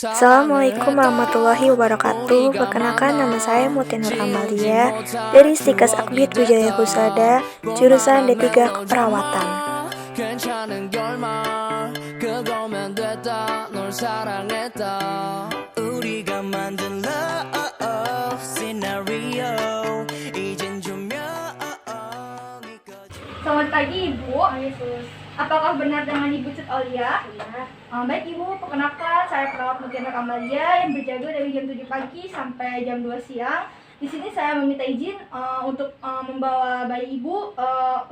Assalamualaikum warahmatullahi wabarakatuh. Perkenalkan, nama saya Mutia Nur Amalia dari Stikas Akbid Wijaya Husada, jurusan D3 Keperawatan. Selamat pagi Ibu. Apakah benar dengan Ibu Cut Aulia? Baik Ibu, perkenalkan saya perawat Mutia Nur Amalia yang berjaga dari jam 7 pagi sampai jam 2 siang. Di sini saya meminta izin untuk membawa bayi Ibu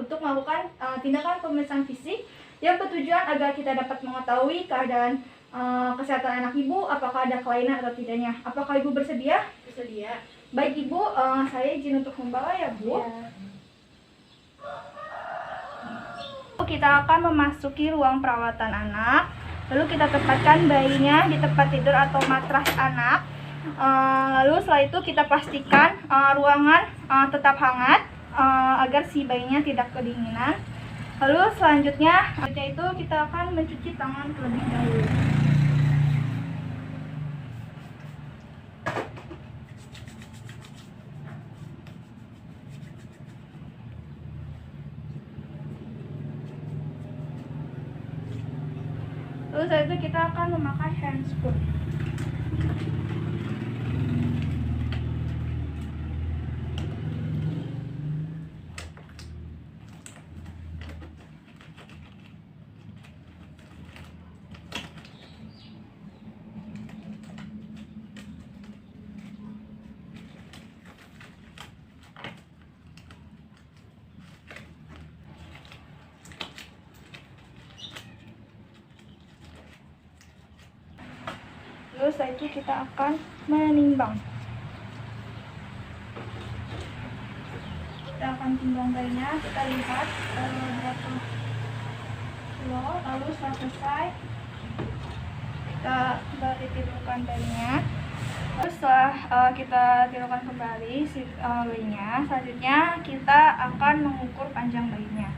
untuk melakukan tindakan pemeriksaan fisik yang bertujuan agar kita dapat mengetahui keadaan kesehatan anak Ibu, apakah ada kelainan atau tidaknya. Apakah Ibu bersedia? Bersedia. Baik Ibu, saya izin untuk membawa ya Bu. Ya. Kita akan memasuki ruang perawatan anak. Lalu kita tempatkan bayinya di tempat tidur atau matras anak. Lalu setelah itu kita pastikan ruangan tetap hangat agar si bayinya tidak kedinginan. Lalu selanjutnya itu kita akan mencuci tangan terlebih dahulu. Lalu setelah itu kita akan memakai handscoon. Lalu setelah itu kita akan menimbang. Kita akan timbang bayinya, kita lihat berapa kilo. Lalu setelah selesai kita kembali tidurkan bayinya. Lalu setelah kita tidurkan kembali si bayinya, selanjutnya kita akan mengukur panjang bayinya.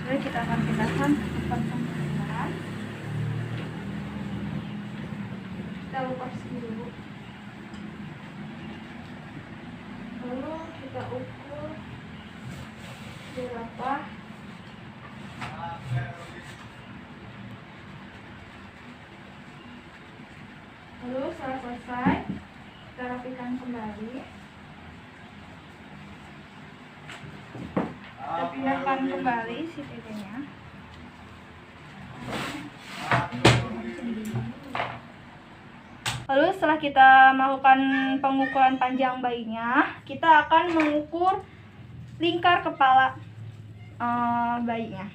Jadi kita akan pindahkan tempat pengukuran. Kita lepas dulu, lalu kita ukur berapa. Lalu setelah selesai kita rapikan kembali, kita pindahkan kembali si dedenya. Lalu setelah kita melakukan pengukuran panjang bayinya, kita akan mengukur lingkar kepala bayinya.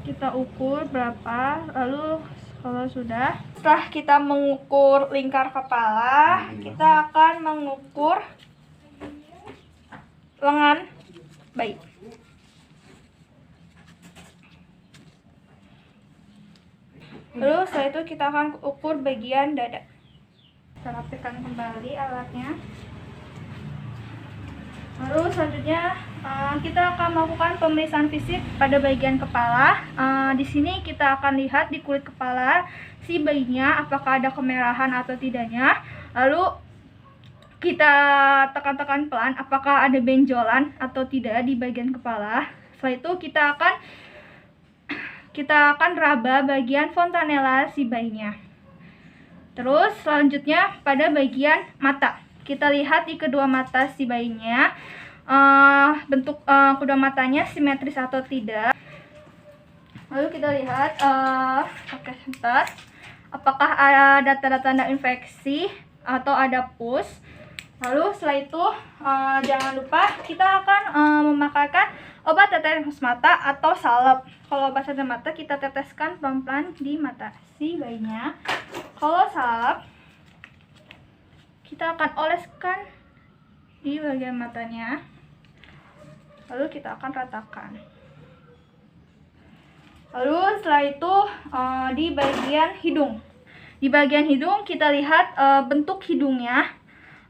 Kita ukur berapa, lalu kalau sudah, setelah kita mengukur lingkar kepala, kita akan mengukur lengan bayi. Lalu setelah itu kita akan ukur bagian dada. Kita rapikan kembali alatnya. Lalu selanjutnya kita akan melakukan pemeriksaan fisik pada bagian kepala. Di sini kita akan lihat di kulit kepala si bayinya apakah ada kemerahan atau tidaknya. Lalu kita tekan-tekan pelan apakah ada benjolan atau tidak di bagian kepala. Setelah itu kita akan raba bagian fontanella si bayinya. Terus selanjutnya pada bagian mata. Kita lihat di kedua mata si bayinya, bentuk kedua matanya simetris atau tidak. Lalu kita lihat pakai senter, apakah ada tanda-tanda infeksi atau ada pus. Lalu setelah itu jangan lupa kita akan memakaikan obat tetes mata atau salep. Kalau obat tetes mata kita teteskan pelan-pelan di mata si bayinya. Kalau salep kita akan oleskan di bagian matanya. Lalu kita akan ratakan. Lalu setelah itu di bagian hidung. Di bagian hidung kita lihat bentuk hidungnya.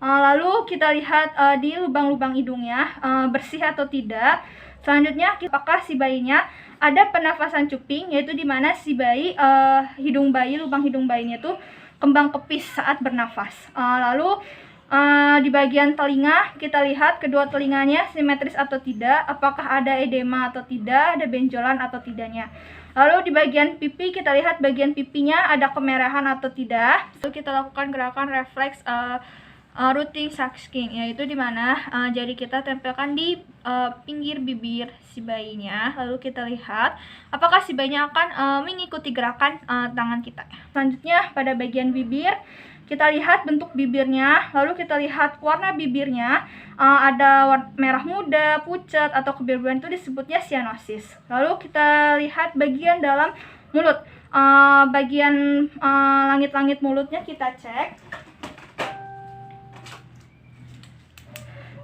Lalu kita lihat di lubang-lubang hidungnya bersih atau tidak. Selanjutnya, apakah si bayinya ada penafasan cuping, yaitu di mana si bayi, lubang hidung bayinya itu kembang kepis saat bernafas. Lalu di bagian telinga, kita lihat kedua telinganya simetris atau tidak, apakah ada edema atau tidak, ada benjolan atau tidaknya. Lalu di bagian pipi, kita lihat bagian pipinya ada kemerahan atau tidak. Lalu kita lakukan gerakan refleks routine sucking, yaitu dimana jari kita tempelkan di pinggir bibir si bayinya. Lalu kita lihat apakah si bayinya akan mengikuti gerakan tangan kita. Selanjutnya pada bagian bibir, kita lihat bentuk bibirnya, lalu kita lihat warna bibirnya, ada merah muda, pucat, atau kebiru-biruan, itu disebutnya cyanosis. Lalu kita lihat bagian dalam mulut, bagian langit-langit mulutnya kita cek.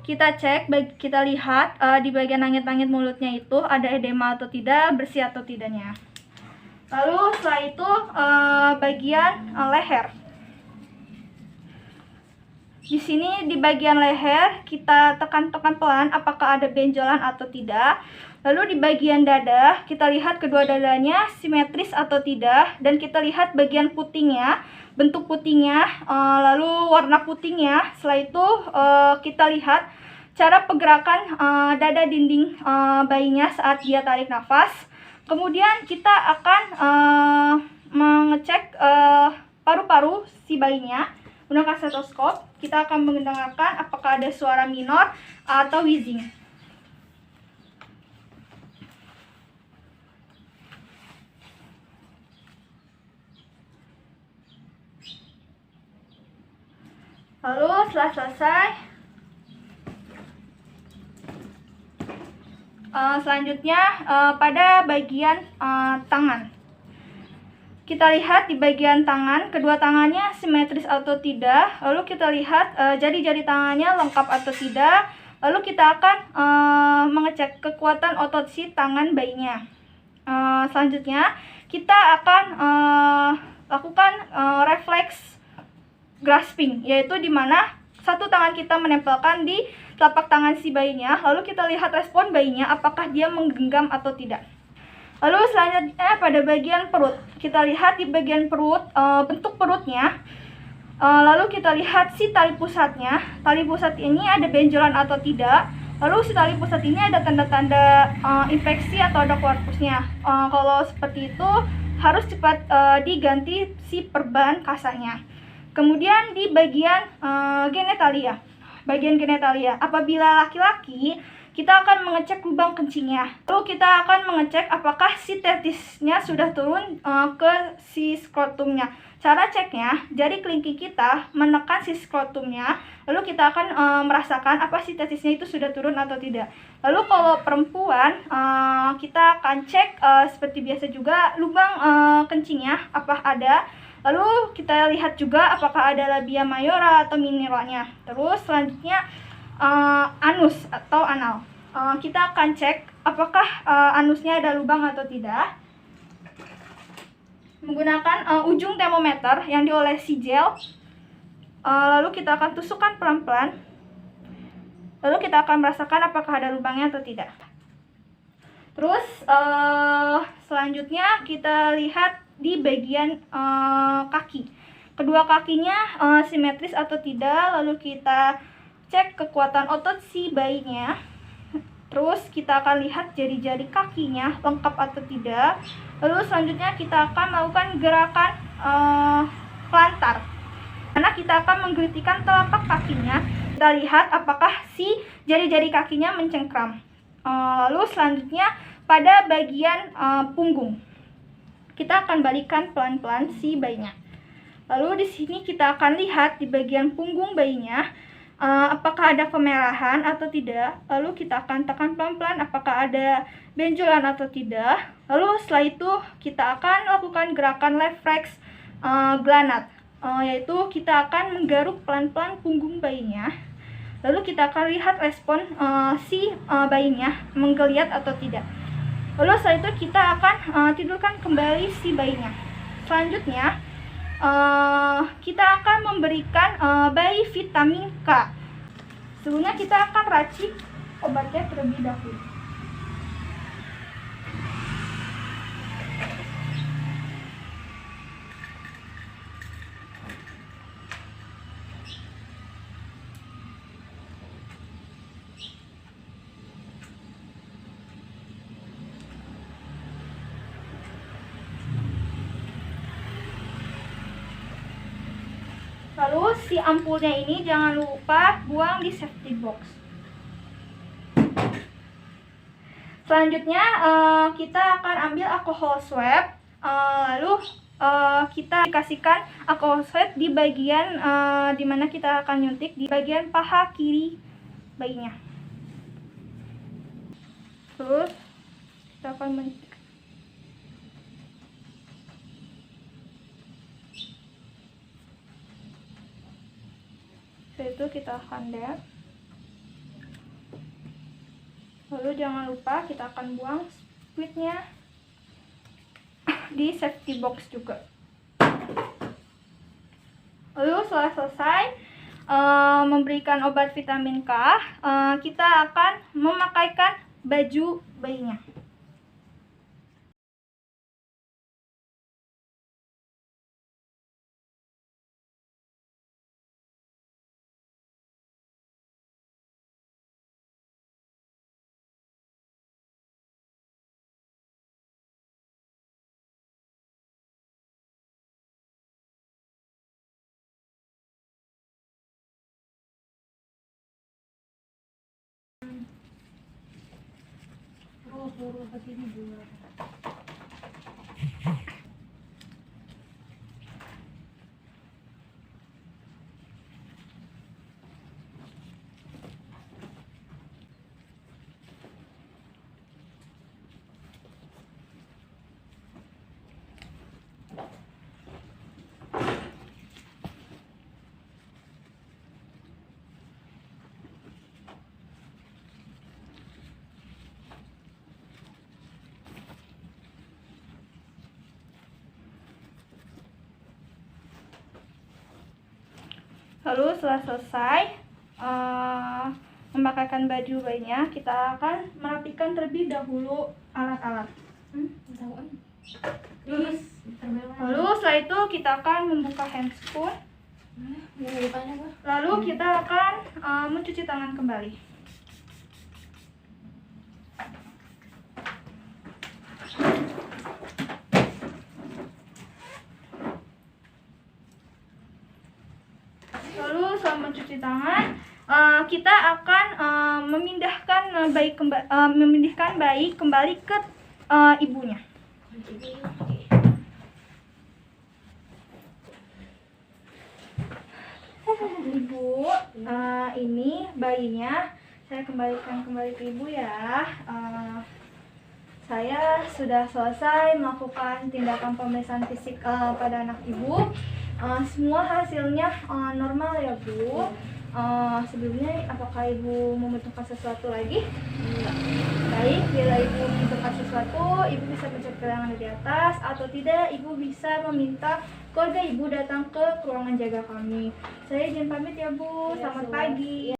Kita lihat di bagian langit-langit mulutnya itu ada edema atau tidak, bersih atau tidaknya. Lalu setelah itu bagian leher. Di sini di bagian leher kita tekan-tekan pelan apakah ada benjolan atau tidak. Lalu di bagian dada kita lihat kedua dadanya simetris atau tidak, dan kita lihat bagian putingnya, bentuk putingnya, lalu warna putingnya. Setelah itu kita lihat cara pergerakan dada dinding bayinya saat dia tarik nafas. Kemudian kita akan mengecek paru-paru si bayinya menggunakan stetoskop. Kita akan mendengarkan apakah ada suara minor atau wheezing. Lalu setelah selesai, selanjutnya pada bagian tangan. Kita lihat di bagian tangan, kedua tangannya simetris atau tidak. Lalu kita lihat jari-jari tangannya lengkap atau tidak. Lalu kita akan mengecek kekuatan otot si tangan bayinya. Selanjutnya kita akan lakukan refleks grasping, yaitu di mana satu tangan kita menempelkan di telapak tangan si bayinya. Lalu kita lihat respon bayinya apakah dia menggenggam atau tidak. Lalu selanjutnya pada bagian perut, kita lihat di bagian perut bentuk perutnya. Lalu kita lihat si tali pusatnya. Tali pusat ini ada benjolan atau tidak. Lalu si tali pusat ini ada tanda-tanda infeksi atau ada keluar pusnya. Kalau seperti itu harus cepat diganti si perban kasahnya. Kemudian di bagian genitalia. Bagian genitalia, apabila laki-laki, kita akan mengecek lubang kencingnya. Lalu kita akan mengecek apakah si testisnya sudah turun ke si skrotumnya. Cara ceknya, jari kelingking kita menekan si skrotumnya, lalu kita akan merasakan apa si testisnya itu sudah turun atau tidak. Lalu kalau perempuan, kita akan cek seperti biasa juga lubang kencingnya apa ada. Lalu kita lihat juga apakah ada labia mayora atau minoranya. Terus selanjutnya anus atau anal. Kita akan cek apakah anusnya ada lubang atau tidak menggunakan ujung termometer yang diolesi gel. Lalu kita akan tusukkan pelan-pelan. Lalu kita akan merasakan apakah ada lubangnya atau tidak. Terus selanjutnya kita lihat di bagian kaki. Kedua kakinya simetris atau tidak. Lalu kita cek kekuatan otot si bayinya. Terus kita akan lihat jari-jari kakinya lengkap atau tidak. Lalu selanjutnya kita akan melakukan gerakan plantar, karena kita akan menggelitikan telapak kakinya. Kita lihat apakah si jari-jari kakinya mencengkram. Lalu selanjutnya pada bagian punggung, kita akan balikan pelan-pelan si bayinya. Lalu di sini kita akan lihat di bagian punggung bayinya apakah ada kemerahan atau tidak. Lalu kita akan tekan pelan-pelan apakah ada benjolan atau tidak. Lalu setelah itu kita akan lakukan gerakan refleks glanat, yaitu kita akan menggaruk pelan-pelan punggung bayinya. Lalu kita akan lihat respon si bayinya menggeliat atau tidak. Lalu setelah itu kita akan tidurkan kembali si bayinya. Selanjutnya kita akan memberikan bayi vitamin K. Sebelumnya kita akan racik obatnya terlebih dahulu. Lalu si ampulnya ini jangan lupa buang di safety box. Selanjutnya kita akan ambil alcohol swab. Lalu kita kasihkan alcohol swab di bagian dimana kita akan nyuntik, di bagian paha kiri bayinya. Terus kita akan menyuntik. Setelah itu kita akan dab. Lalu jangan lupa kita akan buang squidnya di safety box juga. Lalu setelah selesai memberikan obat vitamin K, kita akan memakaikan baju bayinya. Lalu setelah selesai memakaikan baju bayinya, kita akan merapikan terlebih dahulu alat-alat. Lalu setelah itu kita akan membuka handscoon. Lalu kita akan mencuci tangan kembali. Lalu setelah mencuci tangan, kita akan memindahkan bayi kembali ke ibunya. Ibu, ini bayinya saya kembalikan kembali ke ibu ya. Saya sudah selesai melakukan tindakan pemeriksaan fisik pada anak ibu. Semua hasilnya normal ya Bu. Sebelumnya apakah ibu membutuhkan sesuatu lagi? Enggak. Baik, bila ibu membutuhkan sesuatu, ibu bisa pencet kerangan di atas, atau tidak ibu bisa meminta keluarga ibu datang ke ruangan jaga kami. Saya izin pamit ya Bu. Selamat pagi.